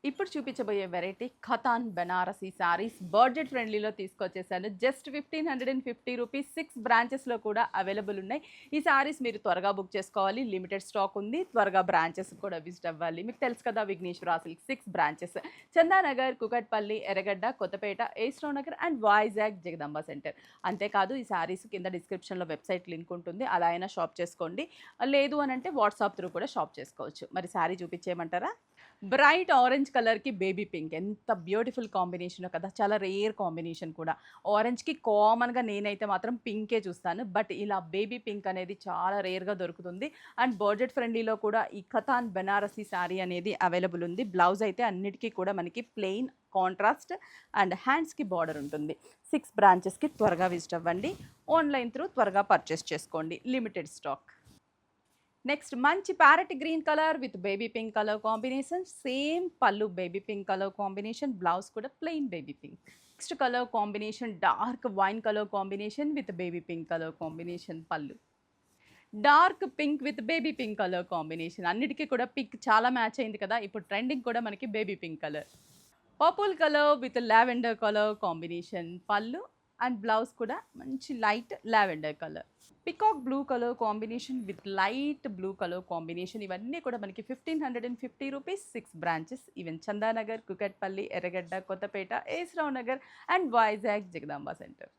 ఇప్పుడు చూపించబోయే variety Katan Banarasi saris budget ఫ్రెండ్లీలో తీసుకొచ్చేసాను. జస్ట్ 1550 రూపీస్ 6 బ్రాంచెస్‌లో కూడా అవైలబుల్ ఉన్నాయి. ఈ శారీస్ మీరు త్వరగా బుక్ చేసుకోవాలి. లిమిటెడ్ స్టాక్ ఉంది. త్వరగా బ్రాంచెస్ కూడా విజిట్ అవ్వాలి. మీకు తెలుసు కదా విఘ్నేశ్వర సిల్క్ 6 బ్రాంచెస్ చందానగర్, కుకట్పల్లి, ఎర్రగడ్డ, కొత్తపేట, ఏస్రావ్ నగర్ అండ్ వైజాగ్ జగదంబ సెంటర్. అంతేకాదు ఈ శారీస్ కింద డిస్క్రిప్షన్‌లో వెబ్‌సైట్ లింక్ ఉంటుంది. అలా అయినా షాప్ చేసుకోండి. లేదు అనంటే వాట్సాప్ త్రూ కూడా షాప్ చేసుకోవచ్చు. మరి శారీ చూపించేయమంటారా? బ్రైట్ ఆరెంజ్ కలర్‌కి బేబీ పింక్ ఎంత బ్యూటిఫుల్ కాంబినేషనో కదా! చాలా రేర్ కాంబినేషన్ కూడా. ఆరెంజ్‌కి కామన్‌గా నేనైతే మాత్రం పింకే చూస్తాను. బట్ ఇలా బేబీ పింక్ అనేది చాలా రేర్‌గా దొరుకుతుంది. అండ్ బడ్జెట్ ఫ్రెండ్లీలో కూడా ఈ ఖతాన్ బెనారసీ శారీ అనేది అవైలబుల్ ఉంది. బ్లౌజ్ అయితే అన్నిటికి కూడా మనకి ప్లెయిన్ కాంట్రాస్ట్ అండ్ హ్యాండ్స్‌కి బార్డర్ ఉంటుంది. 6 బ్రాంచెస్‌కి త్వరగా విజిట్ అవ్వండి. ఆన్‌లైన్ త్రూ త్వరగా పర్చేస్ చేసుకోండి. Limited stock. నెక్స్ట్ మంచి parrot green colour with baby pink colour combination. Same pallu baby pink colour combination. Blouse కూడా plain baby pink. Next colour combination dark wine colour combination with baby pink colour combination pallu. Dark pink with baby pink colour combination. అన్నిటికీ కూడా pink చాలా match అయింది కదా! ఇప్పుడు trending కూడా మనకి baby pink colour. Purple colour with lavender colour combination పళ్ళు and blouse కూడా మంచి light lavender colour. Peacock blue colour combination with light blue colour combination. ఇవన్నీ కూడా మనకి 1550 rupees 6 branches. Even Chandanagar, Kukatpally, ఎర్రగడ్డ, కొత్తపేట, ఏస్రావ్ నగర్ అండ్ వైజాగ్ జగదాంబ సెంటర్.